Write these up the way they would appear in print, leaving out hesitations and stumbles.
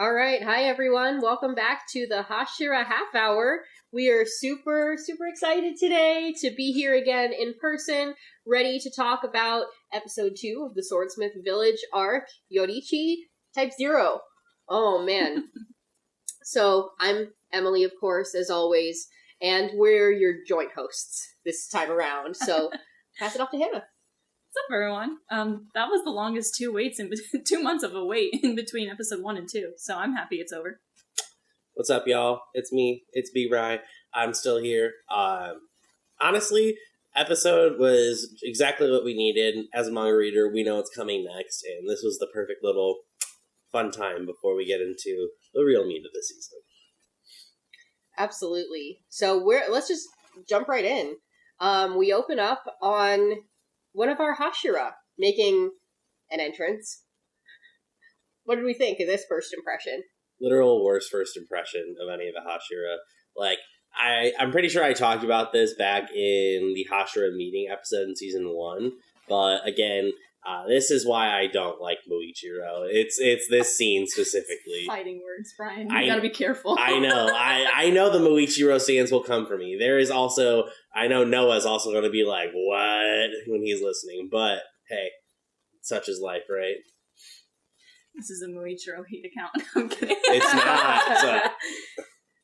All right. Hi, everyone. Welcome back to the Hashira Half Hour. We are super excited today to be here again in person, ready to talk about episode 2 of the Swordsmith Village Arc, Yoriichi Type Zero. Oh, man. So, I'm Emily, of course, as always, and we're your joint hosts this time around. So, pass it off to Hana. What's up, everyone? That was the longest 2 months of a wait in between episode 1 and 2, so I'm happy it's over. What's up, y'all? It's me. It's Bryan. I'm still here. Honestly, episode was exactly what we needed. As a manga reader, we know what's coming next, and this was the perfect little fun time before we get into the real meat of the season. Absolutely. So let's just jump right in. We open up on one of our Hashira making an entrance. What did we think of this first impression? Literal worst first impression of any of the Hashira. Like, I'm pretty sure I talked about this back in the Hashira meeting episode in season 1, but again, this is why I don't like Muichiro. It's this scene specifically. Fighting words, Bryan. You gotta be careful. I know. I know the Muichiro stands will come for me. There is also, I know Noah's also going to be like, what? When he's listening. But, hey, such is life, right? This is a Muichiro hate account. I'm kidding. It's not. So.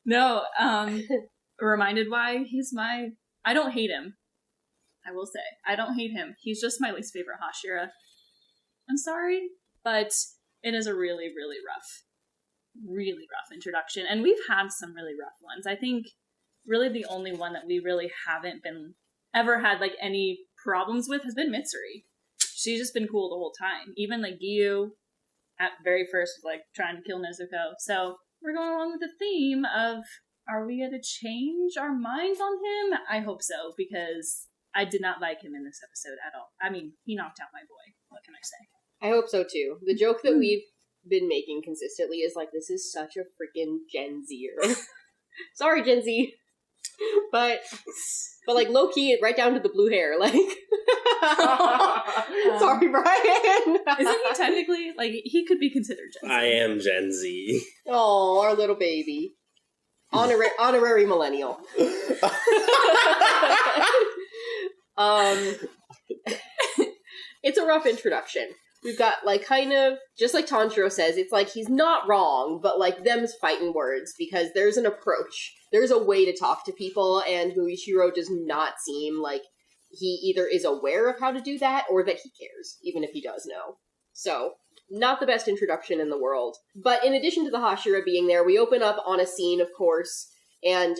No, reminded why I don't hate him. I will say, I don't hate him. He's just my least favorite Hashira. I'm sorry, but it is a really rough introduction. And we've had some really rough ones. I think really the only one that we really haven't ever had like any problems with has been Mitsuri. She's just been cool the whole time. Even like Giyu at very first like trying to kill Nezuko. So we're going along with the theme of, are we going to change our minds on him? I hope so, because I did not like him in this episode at all. I mean, he knocked out my boy. What can I say? I hope so, too. The joke that we've been making consistently is like, this is such a freaking Gen Zer. Sorry, Gen Z. But like, low-key, right down to the blue hair, like... Sorry, Bryan! Isn't he technically, like, he could be considered Gen Z. I am Gen Z. Oh, our little baby. Honorary millennial. It's a rough introduction. We've got, like, kind of, just like Tanjiro says, it's like he's not wrong, but, like, them's fighting words, because there's an approach. There's a way to talk to people, and Muichiro does not seem like he either is aware of how to do that, or that he cares, even if he does know. So, not the best introduction in the world. But in addition to the Hashira being there, we open up on a scene, of course, and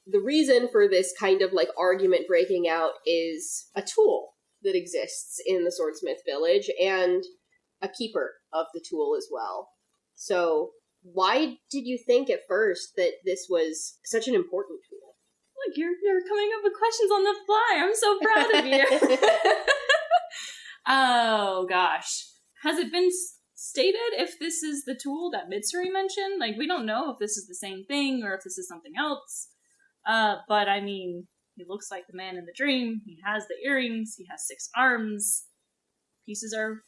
the reason for this kind of, like, argument breaking out is a tool that exists in the Swordsmith Village, and a keeper of the tool as well. So, why did you think at first that this was such an important tool? Look, you're coming up with questions on the fly. I'm so proud of you. Oh, gosh. Has it been stated if this is the tool that Mitsuri mentioned? Like, we don't know if this is the same thing or if this is something else. But I mean, he looks like the man in the dream. He has the earrings. He has 6 arms. Pieces are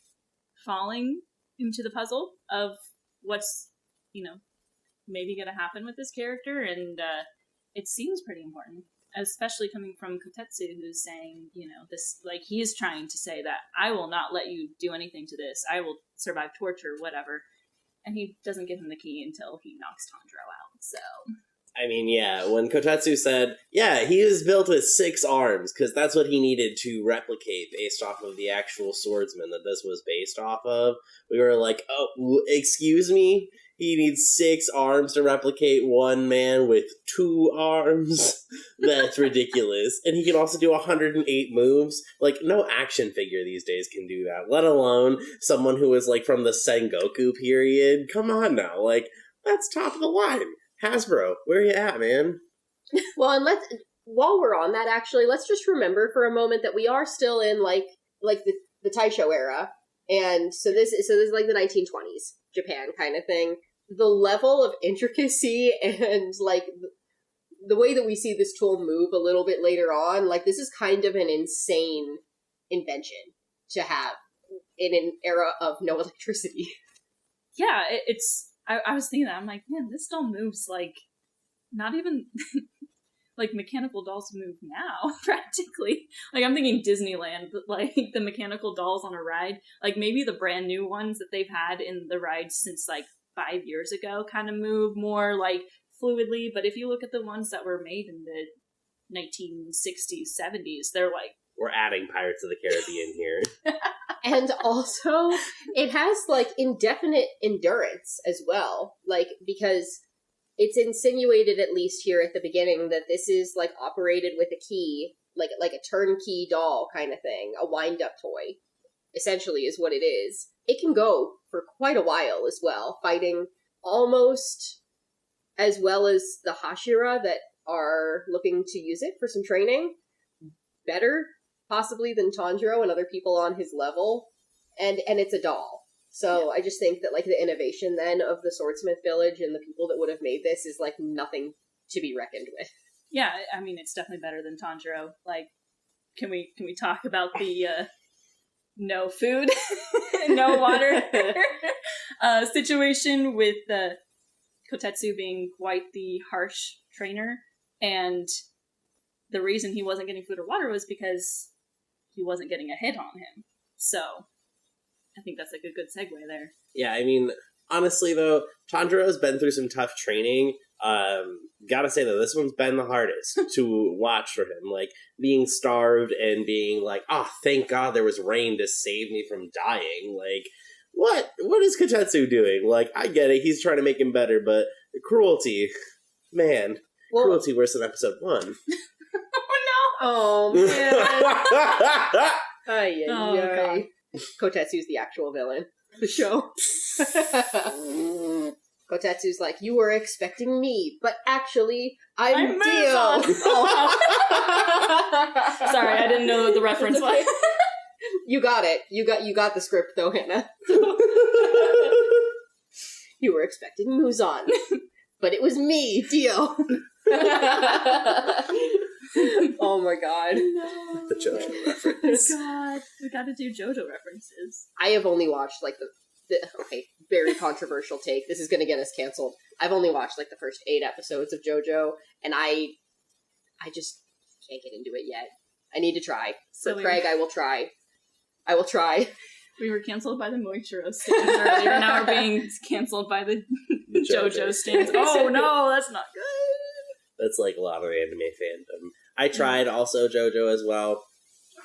falling into the puzzle of what's, maybe going to happen with this character. And it seems pretty important, especially coming from Kotetsu, who's saying, this, like, he is trying to say that I will not let you do anything to this. I will survive torture, whatever. And he doesn't give him the key until he knocks Tanjiro out, so... I mean, yeah, when Kotetsu said, yeah, he is built with 6 arms, because that's what he needed to replicate based off of the actual swordsman that this was based off of, we were like, oh, excuse me? He needs 6 arms to replicate one man with 2 arms? That's ridiculous. And he can also do 108 moves. Like, no action figure these days can do that, let alone someone who is, like, from the Sengoku period. Come on now, like, that's top of the line. Hasbro, where you at, man? Well, and while we're on that, actually, let's just remember for a moment that we are still in, like the Taisho era, and so this is like the 1920s Japan kind of thing. The level of intricacy and, like, the way that we see this tool move a little bit later on, like, this is kind of an insane invention to have in an era of no electricity. Yeah, it's I was thinking that. I'm like, man, this doll moves like not even like mechanical dolls move now, practically. Like, I'm thinking Disneyland, but like the mechanical dolls on a ride, like maybe the brand new ones that they've had in the rides since like 5 years ago kind of move more like fluidly. But if you look at the ones that were made in the 1960s, 70s, they're like, we're adding Pirates of the Caribbean here. And also, it has, like, indefinite endurance as well. Like, because it's insinuated, at least here at the beginning, that this is, like, operated with a key, like a turnkey doll kind of thing. A wind-up toy, essentially, is what it is. It can go for quite a while as well, fighting almost as well as the Hashira that are looking to use it for some training. Better, possibly, than Tanjiro and other people on his level. And it's a doll. So I just think that, like, the innovation then of the Swordsmith Village and the people that would have made this is, like, nothing to be reckoned with. yeah, I mean, it's definitely better than Tanjiro. Like, can we talk about the no food, no water situation with Kotetsu being quite the harsh trainer, and the reason he wasn't getting food or water was because he wasn't getting a hit on him. So I think that's like a good segue there. Yeah, I mean, honestly though, Tanjiro's been through some tough training. Gotta say though, this one's been the hardest to watch for him. Like, being starved and being like, oh, thank God there was rain to save me from dying. Like, what is Kotetsu doing? Like, I get it, he's trying to make him better, but the cruelty, man, cruelty worse than episode 1. Oh, man. Ay, God. Kotetsu's the actual villain of the show. Kotetsu's like, you were expecting me, but actually, I'm Dio. Oh. Sorry, I didn't know what the reference was. You got it. You got the script though, Hana. You were expecting Muzan, but it was me, Dio. Oh my god. No. The JoJo reference. God, we gotta do JoJo references. I have only watched, like, the okay, very controversial take. This is gonna get us canceled. I've only watched, like, the first 8 episodes of JoJo, and I just can't get into it yet. I need to try. So for Craig, I will try. We were canceled by the Moichiro stands earlier, now we're being canceled by the JoJo stands. Oh no, that's not good. That's like a lot of anime fandom. I tried also JoJo as well.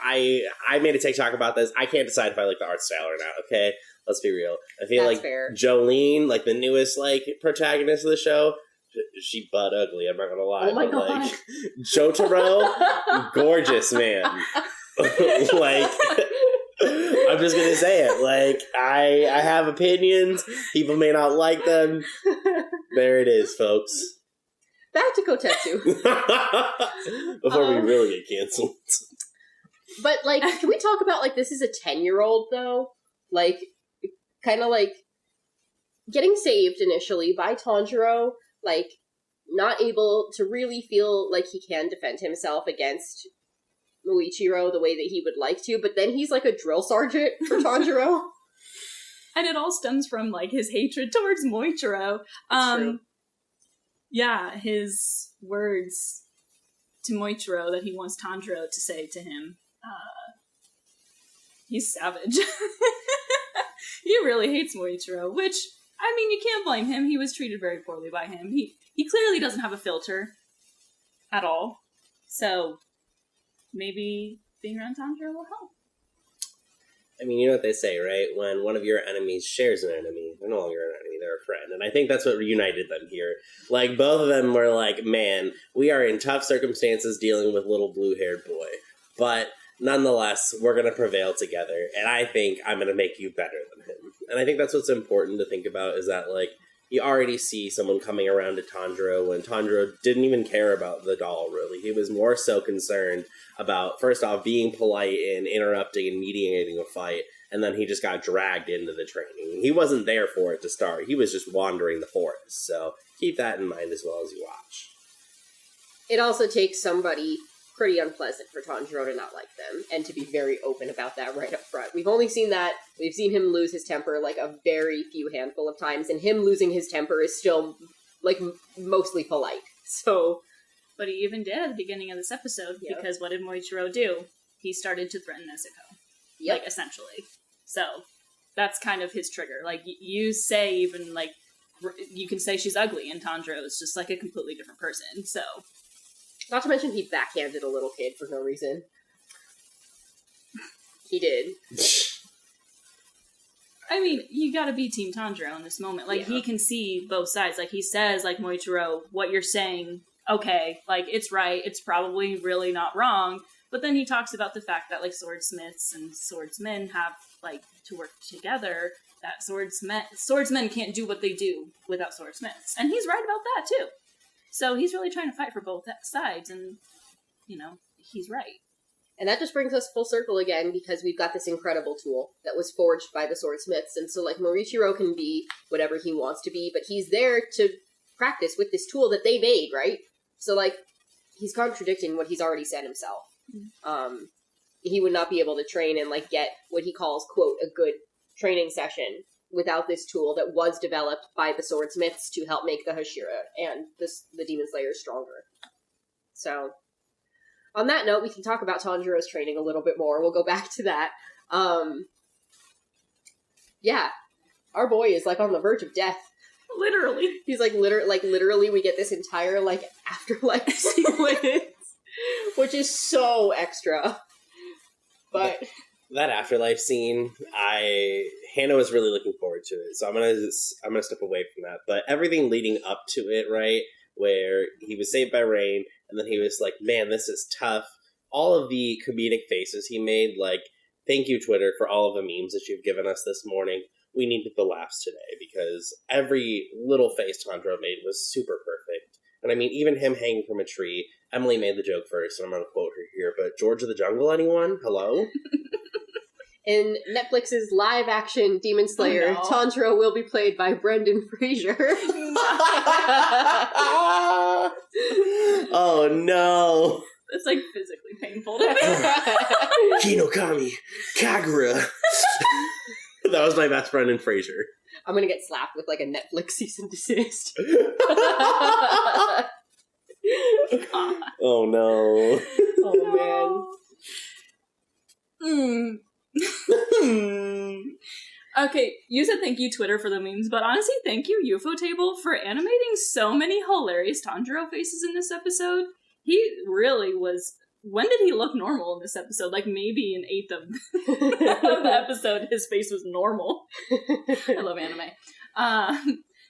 I made a TikTok about this. I can't decide if I like the art style or not, okay? Let's be real. I feel That's like fair. Jolene, like the newest like protagonist of the show, she butt ugly, I'm not gonna lie. Oh my but, god. like, Jotaro, gorgeous man. Like, I'm just gonna say it. Like, I have opinions. People may not like them. There it is, folks. Back to Kotetsu. Before we really get canceled. But, like, can we talk about, like, this is a 10-year-old, though? Like, kind of, like, getting saved initially by Tanjiro, like, not able to really feel like he can defend himself against Muichiro the way that he would like to, but then he's, like, a drill sergeant for Tanjiro. And it all stems from, like, his hatred towards Moichiro. True. Yeah, his words to Moichiro that he wants Tanjiro to say to him. He's savage. He really hates Moichiro, which, I mean, you can't blame him. He was treated very poorly by him. He clearly doesn't have a filter at all. So maybe being around Tanjiro will help. I mean, you know what they say, right? When one of your enemies shares an enemy, they're no longer an enemy, they're a friend. And I think that's what reunited them here. Like, both of them were like, man, we are in tough circumstances dealing with little blue-haired boy. But nonetheless, we're going to prevail together. And I think I'm going to make you better than him. And I think that's what's important to think about, is that, like, you already see someone coming around to Tanjiro when Tanjiro didn't even care about the doll, really. He was more so concerned about, first off, being polite and interrupting and mediating a fight, and then he just got dragged into the training. He wasn't there for it to start. He was just wandering the forest. So keep that in mind as well as you watch. It also takes somebody pretty unpleasant for Tanjiro to not like them, and to be very open about that right up front. we've only seen that. We've seen him lose his temper, like, a very few handful of times, and him losing his temper is still, like, mostly polite. So... But he even did at the beginning of this episode, because what did Moichiro do? He started to threaten Nezuko. Like, essentially. So, that's kind of his trigger. Like, you say even, like, you can say she's ugly, and Tanjiro is just, like, a completely different person, so... Not to mention he backhanded a little kid for no reason. He did. I mean, you gotta be Team Tanjiro in this moment. Like, he can see both sides. Like, he says, like, Moichiro, what you're saying... okay, like, it's right, it's probably really not wrong, but then he talks about the fact that, like, swordsmiths and swordsmen have, like, to work together, that swordsmen can't do what they do without swordsmiths. And he's right about that, too. So he's really trying to fight for both sides, and, you know, he's right. And that just brings us full circle again, because we've got this incredible tool that was forged by the swordsmiths, and so, like, Morichiro can be whatever he wants to be, but he's there to practice with this tool that they made, right? So, like, he's contradicting what he's already said himself. He would not be able to train and, like, get what he calls, quote, a good training session without this tool that was developed by the swordsmiths to help make the Hashira and the Demon Slayers stronger. So, on that note, we can talk about Tanjiro's training a little bit more. We'll go back to that. Yeah, our boy is, like, on the verge of death. Literally. He's like, literally, we get this entire, like, afterlife sequence, which is so extra. But that afterlife scene, Hana was really looking forward to it, so I'm gonna step away from that. But everything leading up to it, right, where he was saved by rain, and then he was like, man, this is tough. All of the comedic faces he made, like, thank you, Twitter, for all of the memes that you've given us this morning. We needed the laughs today, because every little face Tanjiro made was super perfect. And I mean, even him hanging from a tree, Emily made the joke first, and I'm going to quote her here, but George of the Jungle, anyone? Hello? In Netflix's live-action Demon Slayer, Tanjiro will be played by Brendan Fraser. Oh, no. It's, like, physically painful to me. Hinokami, Kagura. That was my best friend in Frasier. I'm gonna get slapped with, like, a Netflix cease and desist. Oh, no. Oh, man. Okay, you said thank you, Twitter, for the memes, but honestly, thank you, UFO Table, for animating so many hilarious Tanjiro faces in this episode. He really was... When did he look normal in this episode? Like, maybe an eighth of the episode, his face was normal. I love anime.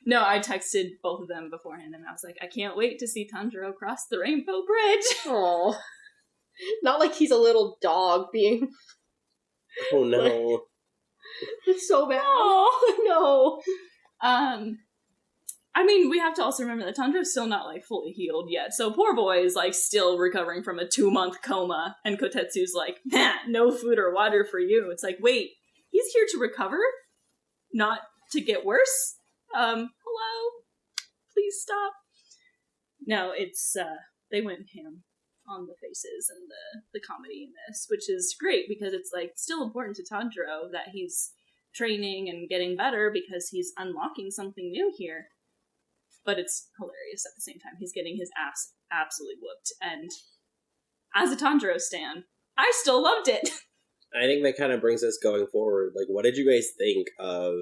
No, I texted both of them beforehand, and I was like, I can't wait to see Tanjiro cross the Rainbow Bridge. Oh, not like he's a little dog being... Oh, no. It's so bad. Oh, no. I mean, we have to also remember that Tanjiro's still not, like, fully healed yet. So poor boy is, like, still recovering from a 2-month coma. And Kotetsu's like, nah, no food or water for you. It's like, wait, he's here to recover? Not to get worse? Hello? Please stop. No, it's, they went ham on the faces and the comedy in this, which is great because it's, like, still important to Tanjiro that he's training and getting better because he's unlocking something new here. But it's hilarious at the same time. He's getting his ass absolutely whooped. And as a Tanjiro stan, I still loved it. I think that kind of brings us going forward. Like, what did you guys think of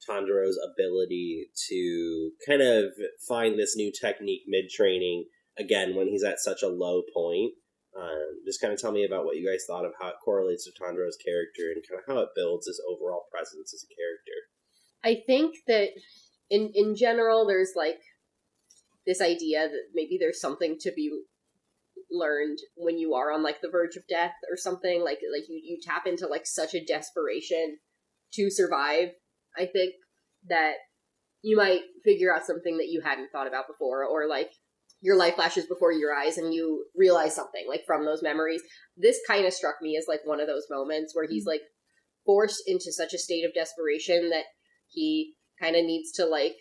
Tanjiro's ability to kind of find this new technique mid-training, again, when he's at such a low point? Just kind of tell me about what you guys thought of how it correlates to Tanjiro's character and kind of how it builds his overall presence as a character. I think that in general, there's, like, this idea that maybe there's something to be learned when you are on, like, the verge of death or something. Like you tap into, like, such a desperation to survive. I think that you might figure out something that you hadn't thought about before, or, like, your life flashes before your eyes and you realize something, like, from those memories. This kind of struck me as, like, one of those moments where he's, like, forced into such a state of desperation that he kind of needs to, like,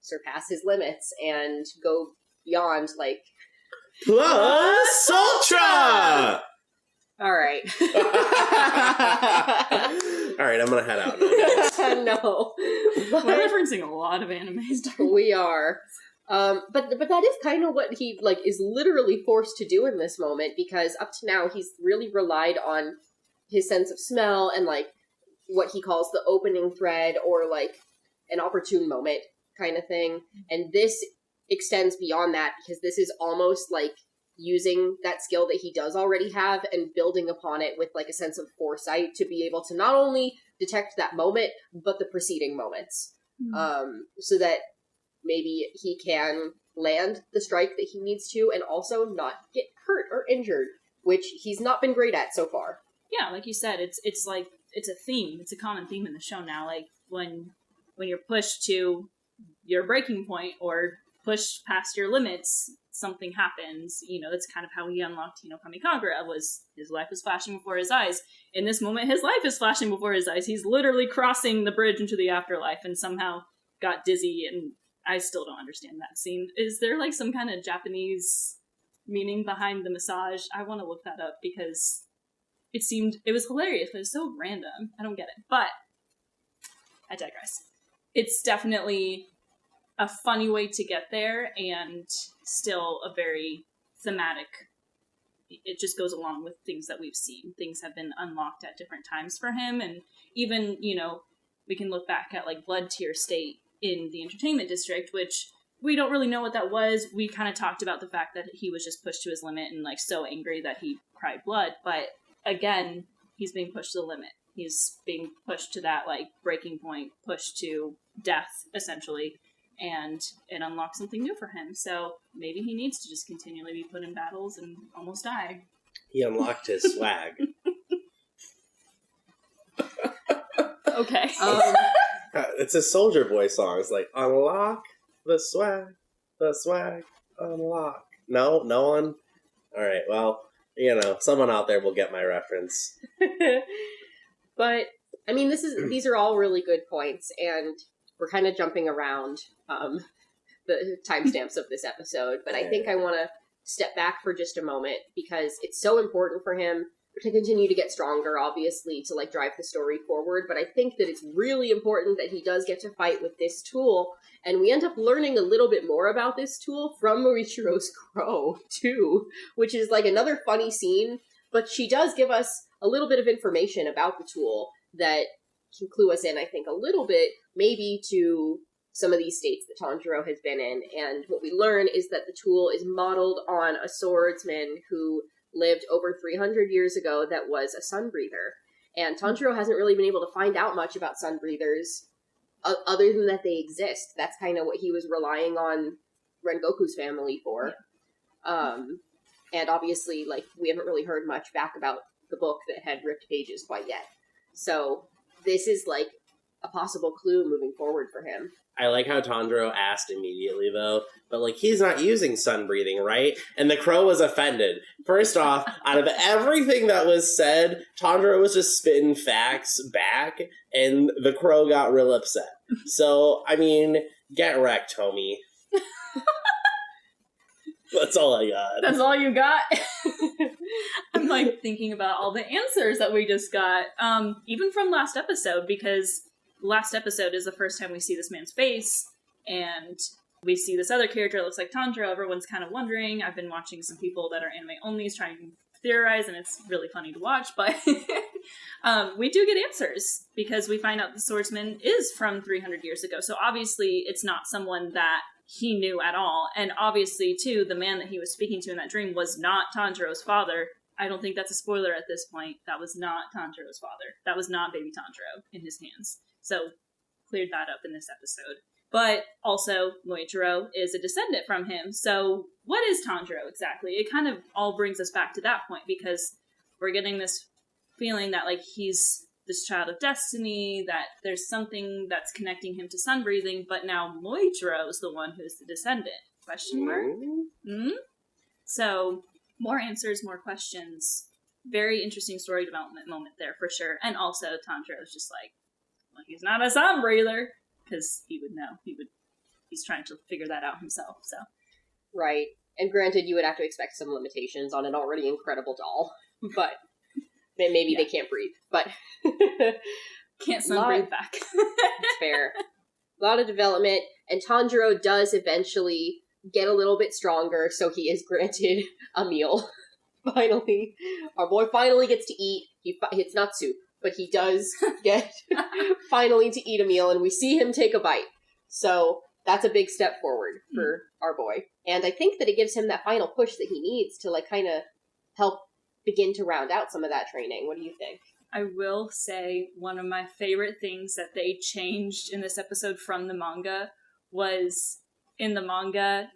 surpass his limits and go beyond, like... Plus Ultra! All right. right, I'm gonna head out now. No. But We're referencing a lot of animes. we are. But that is kind of what he, like, is literally forced to do in this moment, because up to now he's really relied on his sense of smell and, like, what he calls the opening thread, or, like, an opportune moment kind of thing. And this extends beyond that, because this is almost like using that skill that he does already have and building upon it with, like, a sense of foresight to be able to not only detect that moment, but the preceding moments. So that maybe he can land the strike that he needs to, and also not get hurt or injured, which he's not been great at so far. Yeah, like you said, it's like, it's a theme. It's a common theme in the show now. Like, when you're pushed to your breaking point or pushed past your limits, something happens. You know, that's kind of how he unlocked, Kamikagura, was his life was flashing before his eyes. In this moment, his life is flashing before his eyes. He's literally crossing the bridge into the afterlife and somehow got dizzy, and I still don't understand that scene. Is there, like, some kind of Japanese meaning behind the massage? I want to look that up, because it was hilarious, but it's so random. I don't get it. But I digress. It's definitely a funny way to get there, and still a very thematic. It just goes along with things that we've seen. Things have been unlocked at different times for him, and even, we can look back at, like, Blood Tier State in the Entertainment District, which we don't really know what that was. We kind of talked about the fact that he was just pushed to his limit and, like, so angry that he cried blood, but again, he's being pushed to the limit. He's being pushed to that, like, breaking point, pushed to death, essentially, and it unlocks something new for him. So maybe he needs to just continually be put in battles and almost die. He unlocked his swag. Okay. It's a Soldier Boy song. It's like, unlock the swag, unlock. No one? Alright, well, someone out there will get my reference. But, I mean, these are all really good points, and we're kind of jumping around the timestamps of this episode, but I think I want to step back for just a moment, because it's so important for him to continue to get stronger, obviously, to, like, drive the story forward, but I think that it's really important that he does get to fight with this tool, and we end up learning a little bit more about this tool from Morichiro's crow, too, which is, like, another funny scene, but she does give us a little bit of information about the tool that can clue us in, I think, a little bit, maybe to some of these states that Tanjiro has been in, and what we learn is that the tool is modeled on a swordsman who lived over 300 years ago that was a sun breather. And Tanjiro hasn't really been able to find out much about sun breathers other than that they exist. That's kind of what he was relying on Rengoku's family for. Yeah. And obviously, like, we haven't really heard much back about the book that had ripped pages quite yet. So this is, like, a possible clue moving forward for him. I like how Tanjiro asked immediately, though, but, like, he's not using sun breathing, right? And the crow was offended. First off, out of everything that was said, Tanjiro was just spitting facts back, and the crow got real upset. So, I mean, get wrecked, homie. That's all I got. That's all you got? I'm, like, thinking about all the answers that we just got, even from last episode, because last episode is the first time we see this man's face, and we see this other character that looks like Tanjiro. Everyone's kind of wondering. I've been watching some people that are anime-onlys trying to theorize, and it's really funny to watch, but we do get answers, because we find out the swordsman is from 300 years ago, so obviously it's not someone that he knew at all, and obviously, too, the man that he was speaking to in that dream was not Tanjiro's father. I don't think that's a spoiler at this point. That was not Tanjiro's father. That was not baby Tanjiro in his hands. So, cleared that up in this episode. But also, Moichiro is a descendant from him. So, what is Tanjiro exactly? It kind of all brings us back to that point, because we're getting this feeling that, like, he's this child of destiny, that there's something that's connecting him to sun breathing, but now Moichiro is the one who's the descendant. Question mark? Mm-hmm. So, more answers, more questions. Very interesting story development moment there, for sure. And also, Tanjiro is just like, well, he's not a sun breather, because he would know. He's trying to figure that out himself, so. Right. And granted, you would have to expect some limitations on an already incredible doll, but maybe they can't breathe. But Can't sunbreathe back. It's fair. A lot of development, and Tanjiro does eventually get a little bit stronger, so he is granted a meal. Finally. Our boy finally gets to eat. It's not soup, but he does get finally to eat a meal, and we see him take a bite. So that's a big step forward for our boy. And I think that it gives him that final push that he needs to, like, kind of help begin to round out some of that training. What do you think? I will say one of my favorite things that they changed in this episode from the manga was, in the manga,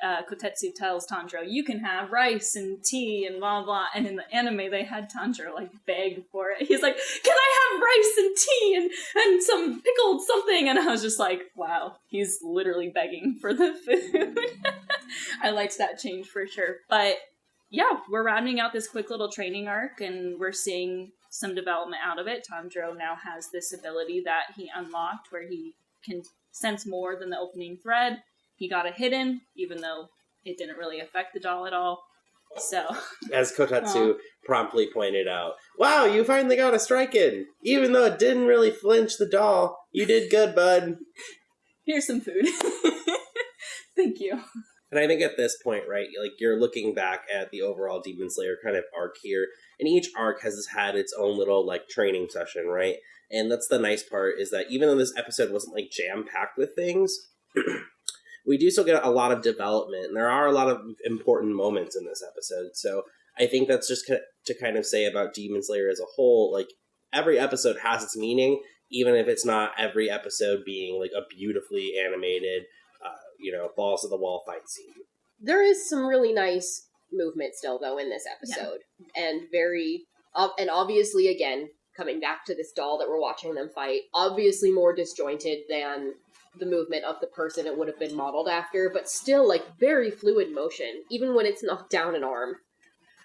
Kotetsu tells Tanjiro, you can have rice and tea and blah blah, and in the anime they had Tanjiro like beg for it. He's like, can I have rice and tea and some pickled something? And I was just like, wow, he's literally begging for the food. I liked that change for sure. But yeah, we're rounding out this quick little training arc, and we're seeing some development out of it. Tanjiro now has this ability that he unlocked where he can sense more than the opening thread. He got a hidden, even though it didn't really affect the doll at all. So, as Kotetsu promptly pointed out, wow, you finally got a strike in! Even though it didn't really flinch the doll, you did good, bud. Here's some food. Thank you. And I think at this point, right, like, you're looking back at the overall Demon Slayer kind of arc here, and each arc has had its own little, like, training session, right? And that's the nice part, is that even though this episode wasn't, like, jam-packed with things, we do still get a lot of development, and there are a lot of important moments in this episode. So I think that's just to kind of say about Demon Slayer as a whole, like, every episode has its meaning, even if it's not every episode being, like, a beautifully animated, balls to the wall fight scene. There is some really nice movement still, though, in this episode. Yeah. And and obviously, again, coming back to this doll that we're watching them fight, obviously more disjointed than the movement of the person it would have been modeled after, but still, like, very fluid motion, even when it's knocked down an arm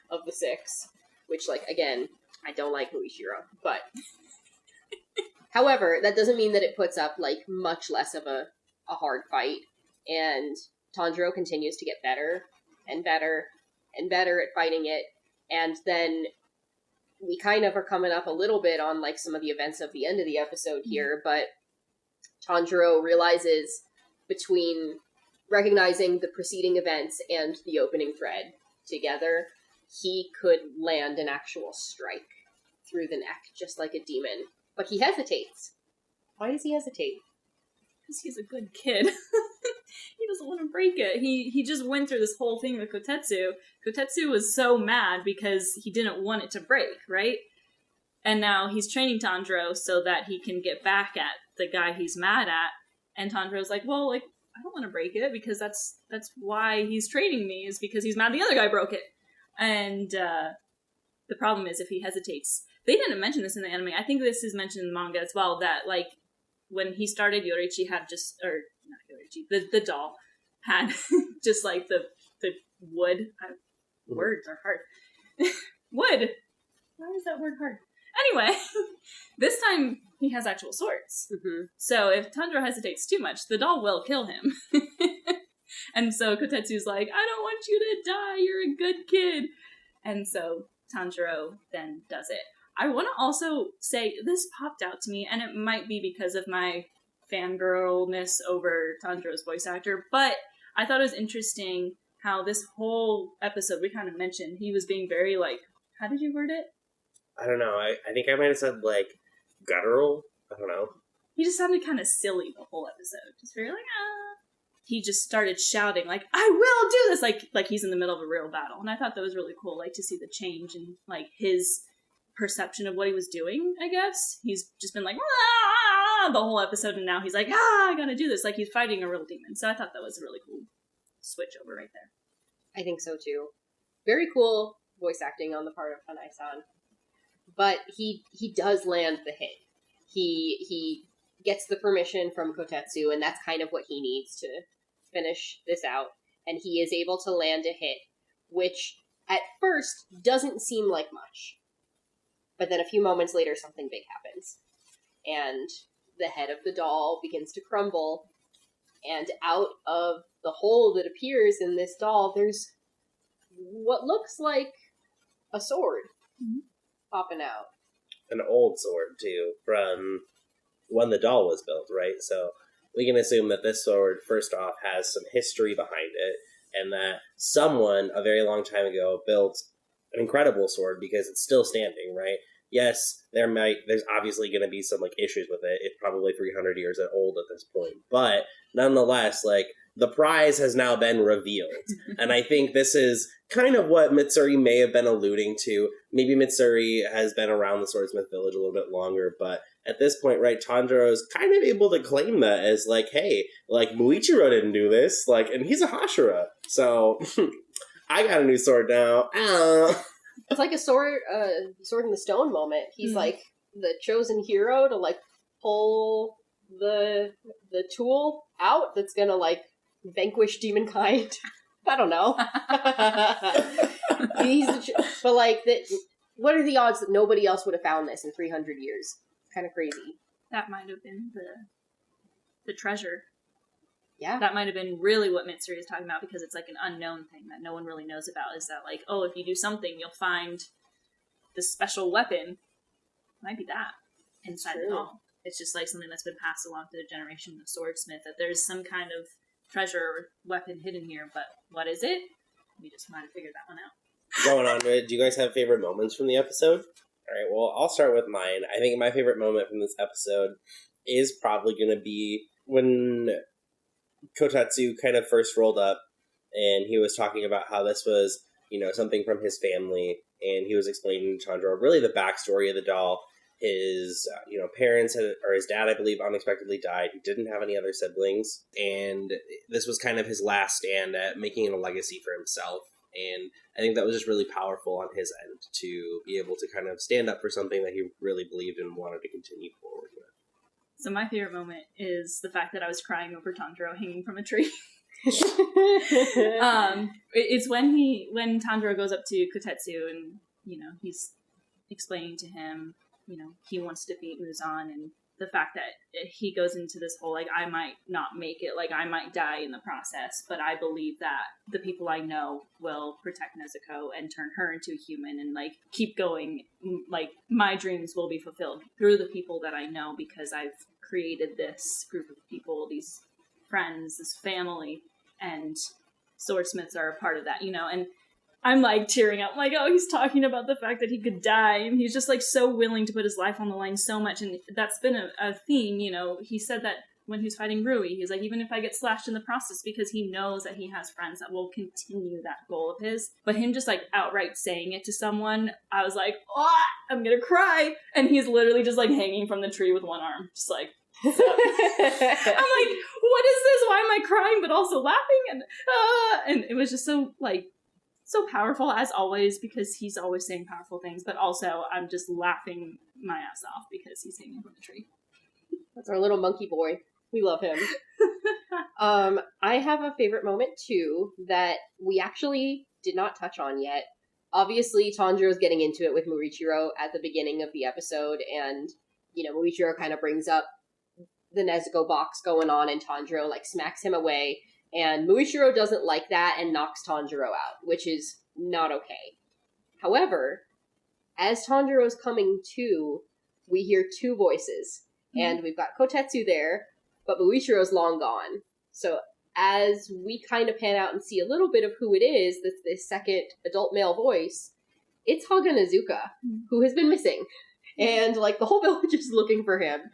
of the six, which, like, again, I don't like Hashira, but however, that doesn't mean that it puts up, like, much less of a hard fight, and Tanjiro continues to get better and better and better at fighting it, and then we kind of are coming up a little bit on, like, some of the events of the end of the episode here, but Tanjiro realizes, between recognizing the preceding events and the opening thread together, he could land an actual strike through the neck, just like a demon. But he hesitates. Why does he hesitate? Because he's a good kid. He doesn't want to break it. He just went through this whole thing with Kotetsu. Kotetsu was so mad because he didn't want it to break, right? And now he's training Tanjiro so that he can get back at the guy he's mad at. And Tanjiro's like, well, like, I don't want to break it because that's why he's training me, is because he's mad the other guy broke it. And the problem is if he hesitates. They didn't mention this in the anime. I think this is mentioned in the manga as well, that, like, when he started, Yoriichi had just, or not Yoriichi, the doll had just, like, the wood. Words are hard. Wood! Why is that word hard? Anyway, this time he has actual swords. Mm-hmm. So if Tanjiro hesitates too much, the doll will kill him. And so Kotetsu's like, I don't want you to die, you're a good kid. And so Tanjiro then does it. I want to also say, this popped out to me, and it might be because of my fangirlness over Tanjiro's voice actor, but I thought it was interesting how this whole episode, we kind of mentioned, he was being very, like, how did you word it? I don't know. I think I might have said, like, guttural. I don't know. He just sounded kind of silly the whole episode. Just very like, He just started shouting, like, I will do this! Like he's in the middle of a real battle. And I thought that was really cool, like, to see the change in, like, his perception of what he was doing, I guess. He's just been like, the whole episode, and now he's like, I gotta do this. Like, he's fighting a real demon. So I thought that was a really cool switch over right there. I think so, too. Very cool voice acting on the part of Hanai-san. But he does land the hit. He gets the permission from Kotetsu, and that's kind of what he needs to finish this out. And he is able to land a hit, which at first doesn't seem like much. But then a few moments later, something big happens. And the head of the doll begins to crumble. And out of the hole that appears in this doll, there's what looks like a sword popping out. an old sword, too, from when the doll was built, right? So we can assume that this sword, first off, has some history behind it, and that someone a very long time ago built an incredible sword because it's still standing, right? Yes, there's obviously going to be some, like, issues with it. It's probably 300 years old at this point. But nonetheless, like, the prize has now been revealed. And I think this is kind of what Mitsuri may have been alluding to. Maybe Mitsuri has been around the Swordsmith Village a little bit longer, but at this point, right, Tanjiro's kind of able to claim that as, like, hey, like, Muichiro didn't do this, like, and he's a Hashira. So, I got a new sword now. It's like a sword in the stone moment. He's like the chosen hero to like pull the tool out that's gonna like vanquish demonkind. I don't know. But like what are the odds that nobody else would have found this in 300 years? It's kind of crazy. That might have been the treasure. Yeah. That might have been really what Mitsuri is talking about, because it's like an unknown thing that no one really knows about, is that like, oh, if you do something, you'll find this special weapon. Might be that inside the doll. It's just like something that's been passed along to the generation of swordsmith, that there's some kind of treasure or weapon hidden here, but what is it? We just might have figured that one out. Going on to it, do you guys have favorite moments from the episode? Alright, well, I'll start with mine. I think my favorite moment from this episode is probably going to be when Kotetsu kind of first rolled up, and he was talking about how this was, you know, something from his family, and he was explaining to Tanjiro really the backstory of the doll. His, parents or his dad, I believe, unexpectedly died. He didn't have any other siblings, and this was kind of his last stand at making a legacy for himself. And I think that was just really powerful on his end to be able to kind of stand up for something that he really believed in and wanted to continue forward with. So my favorite moment is the fact that I was crying over Tanjiro hanging from a tree. It's when Tanjiro goes up to Kotetsu and, he's explaining to him, he wants to defeat Muzan, and the fact that he goes into this whole, like, I might not make it, like, I might die in the process, but I believe that the people I know will protect Nezuko and turn her into a human and, like, keep going. Like, my dreams will be fulfilled through the people that I know, because I've created this group of people, these friends, this family, and swordsmiths are a part of that, and I'm, like, tearing up, like, oh, he's talking about the fact that he could die, and he's just, like, so willing to put his life on the line so much, and that's been a theme, he said that when he was fighting Rui, he's like, even if I get slashed in the process, because he knows that he has friends that will continue that goal of his, but him just, like, outright saying it to someone, I was like, oh, I'm gonna cry, and he's literally just, like, hanging from the tree with one arm, just, like, I'm like, what is this? Why am I crying, but also laughing? And it was just so, like, so powerful, as always, because he's always saying powerful things, but also I'm just laughing my ass off because he's hanging from the tree. That's our little monkey boy. We love him. I have a favorite moment, too, that we actually did not touch on yet. Obviously, Tanjiro's getting into it with Muichiro at the beginning of the episode, and, Muichiro kind of brings up the Nezuko box going on, and Tanjiro, like, smacks him away. And Muichiro doesn't like that and knocks Tanjiro out, which is not okay. However, as Tanjiro's coming to, we hear two voices. And we've got Kotetsu there, but Muichiro's long gone. So as we kind of pan out and see a little bit of who it is, this second adult male voice, it's Haga Nezuka, who has been missing. And, like, the whole village is looking for him.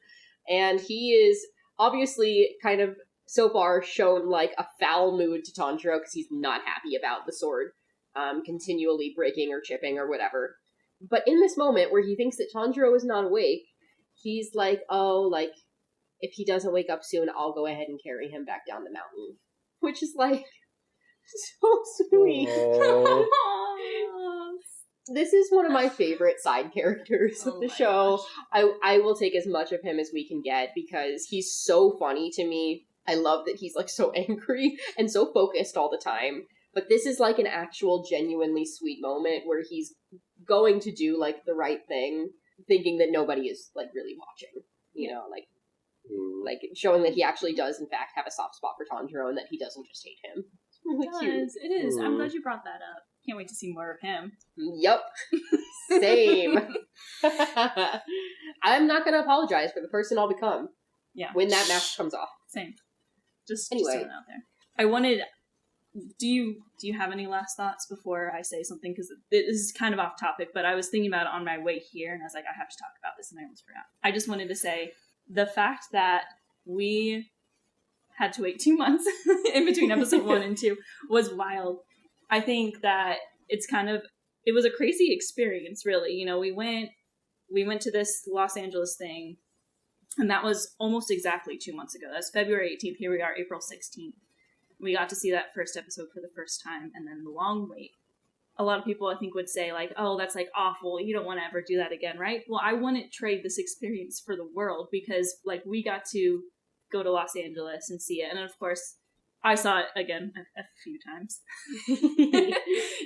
And he is obviously kind of so far shown, like, a foul mood to Tanjiro because he's not happy about the sword continually breaking or chipping or whatever. But in this moment where he thinks that Tanjiro is not awake, he's like, oh, like, if he doesn't wake up soon, I'll go ahead and carry him back down the mountain. Which is, like, so sweet. This is one of my favorite side characters of the show. I will take as much of him as we can get because he's so funny to me. I love that he's, like, so angry and so focused all the time. But this is, like, an actual genuinely sweet moment where he's going to do, like, the right thing, thinking that nobody is, like, really watching. Like showing that he actually does, in fact, have a soft spot for Tanjiro and that he doesn't just hate him. It's really cute. It is. I'm glad you brought that up. Can't wait to see more of him. Yep. Same. I'm not going to apologize for the person I'll become. Yeah. When that mask comes off. Same. Just Anyway. throwing it out there. I wanted... Do you have any last thoughts before I say something? Because this is kind of off topic, but I was thinking about it on my way here, and I was like, I have to talk about this, and I almost forgot. I just wanted to say, the fact that we had to wait 2 months in between episode 1 and 2 was wild. I think that it was a crazy experience, really. You know, we went to this Los Angeles thing, and that was almost exactly 2 months ago. That's February 18th. Here we are, April 16th. We got to see that first episode for the first time, and then the long wait. A lot of people, I think, would say, like, oh, that's, like, awful. You don't want to ever do that again, right? Well, I wouldn't trade this experience for the world, because, like, we got to go to Los Angeles and see it. And, of course, I saw it, again, a few times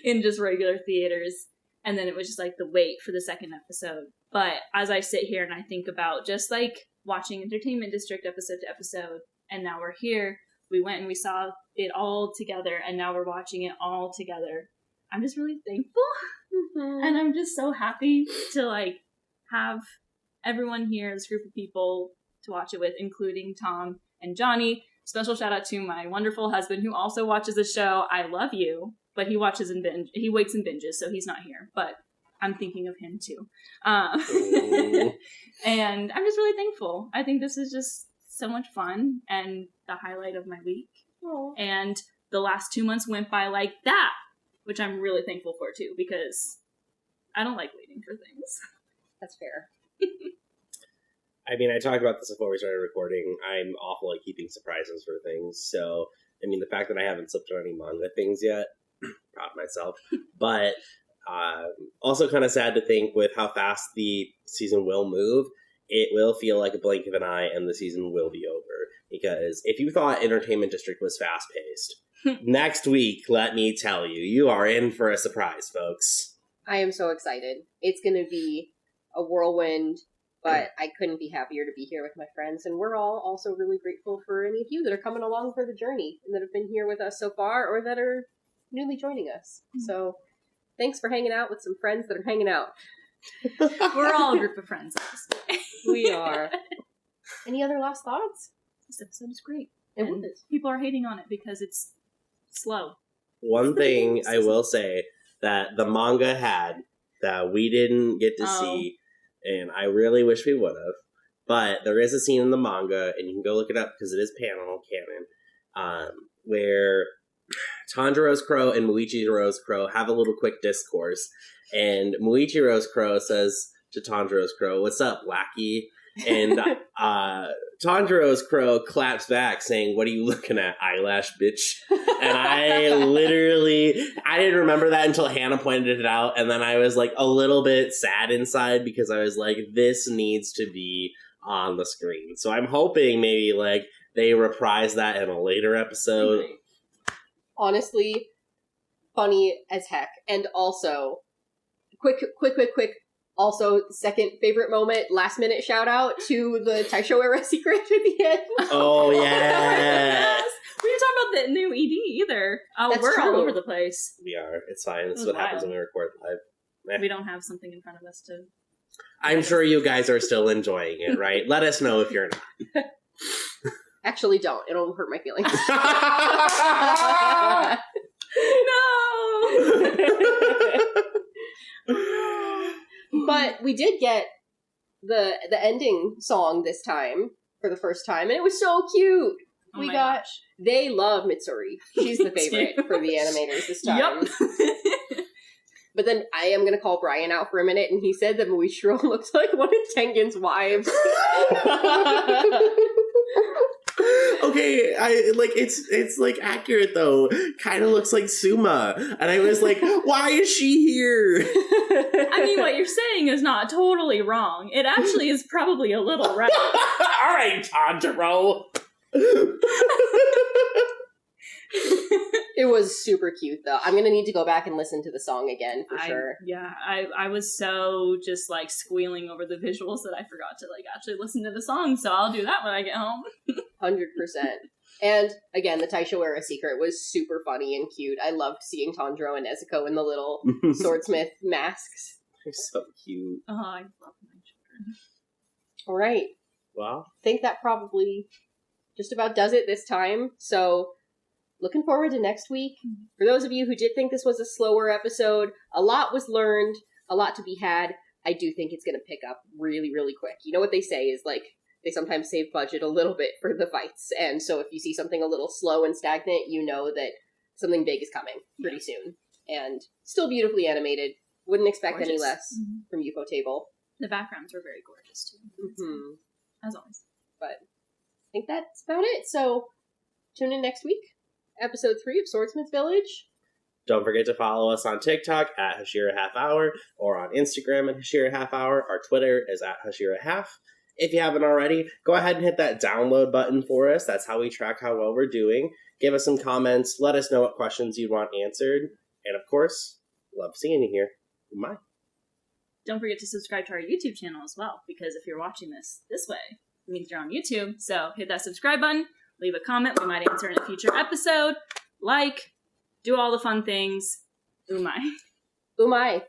in just regular theaters. And then it was just, like, the wait for the second episode. But as I sit here and I think about just, like, watching Entertainment District episode to episode, and now we're here, we went and we saw it all together, and now we're watching it all together. I'm just really thankful. Mm-hmm. And I'm just so happy to, like, have everyone here, this group of people to watch it with, including Tom and Johnny. Special shout out to my wonderful husband, who also watches the show. I love you. But he watches and he waits and binges, so he's not here. But I'm thinking of him too. And I'm just really thankful. I think this is just so much fun and the highlight of my week. Aww. And the last 2 months went by like that, which I'm really thankful for too, because I don't like waiting for things. That's fair. I mean, I talked about this before we started recording. I'm awful at keeping surprises for things. So, I mean, the fact that I haven't slipped on any manga things yet, proud of myself. But also kind of sad to think with how fast the season will move. It will feel like a blink of an eye and the season will be over. Because if you thought Entertainment District was fast-paced, next week, let me tell you, you are in for a surprise, folks. I am so excited. It's going to be a whirlwind, but I couldn't be happier to be here with my friends. And we're all also really grateful for any of you that are coming along for the journey and that have been here with us so far or that are newly joining us. Mm-hmm. So thanks for hanging out with some friends that are hanging out. We're all a group of friends at this point. We are. Any other last thoughts? This episode is great. And people are hating on it because it's slow. One thing I will say that the manga had that we didn't get to see, and I really wish we would have, but there is a scene in the manga, and you can go look it up because it is canon, where Tanjiro's crow and Muichiro's crow have a little quick discourse, and Muichiro's crow says to Tanjiro's crow, "What's up, lackey?" And Tanjiro's crow claps back saying, "What are you looking at, eyelash bitch?" And I didn't remember that until Hana pointed it out. And then I was like a little bit sad inside because I was like, this needs to be on the screen. So I'm hoping maybe like they reprise that in a later episode. Honestly, funny as heck. And also, quick. Also, second favorite moment, last minute shout out to the Taisho era secret at the end. Oh, yeah. Yes. We didn't talk about the new ED either. We're true. all over the place. We are. It's fine. This is what happens when we record live. We don't have something in front of us to... I'm sure you guys are still enjoying it, right? Let us know if you're not. Actually, don't. It'll hurt my feelings. No! But we did get the ending song this time for the first time, and it was so cute. They love Mitsuri. She's the favorite for the animators this time. Yep. But then I am going to call Bryan out for a minute, and he said that Muichiro looks like one of Tengen's wives. Okay, it's like accurate though. Kind of looks like Suma, and I was like, why is she here? I mean, what you're saying is not totally wrong. It actually is probably a little right. All right, Tanjiro. It was super cute, though. I'm gonna need to go back and listen to the song again for sure. Yeah, I was so just like squealing over the visuals that I forgot to like actually listen to the song. So I'll do that when I get home. 100%. And again, the Taisho era secret was super funny and cute. I loved seeing Tanjiro and Nezuko in the little swordsmith masks. They're so cute. Oh, I love my children. All right. Well, I think that probably just about does it this time. So, looking forward to next week. For those of you who did think this was a slower episode, a lot was learned, a lot to be had. I do think it's going to pick up really, really quick. You know what they say is, like, they sometimes save budget a little bit for the fights. And so if you see something a little slow and stagnant, you know that something big is coming pretty soon. And still beautifully animated. Wouldn't expect any less from Ufotable. The backgrounds were very gorgeous, too. Mm-hmm. As always. But I think that's about it. So tune in next week. Episode 3 of Swordsmith Village. don't forget to follow us on TikTok at Hashira Half Hour or on Instagram at Hashira Half Hour. Our Twitter is at Hashira Half. If you haven't already, go ahead and hit that download button for us. That's how we track how well we're doing. Give us some comments. Let us know what questions you'd want answered. And of course, love seeing you here. Bye. Don't forget to subscribe to our YouTube channel as well, because if you're watching this way, it means you're on YouTube. So hit that subscribe button, leave a comment. We might answer in a future episode. Like, do all the fun things. Umai. Umai.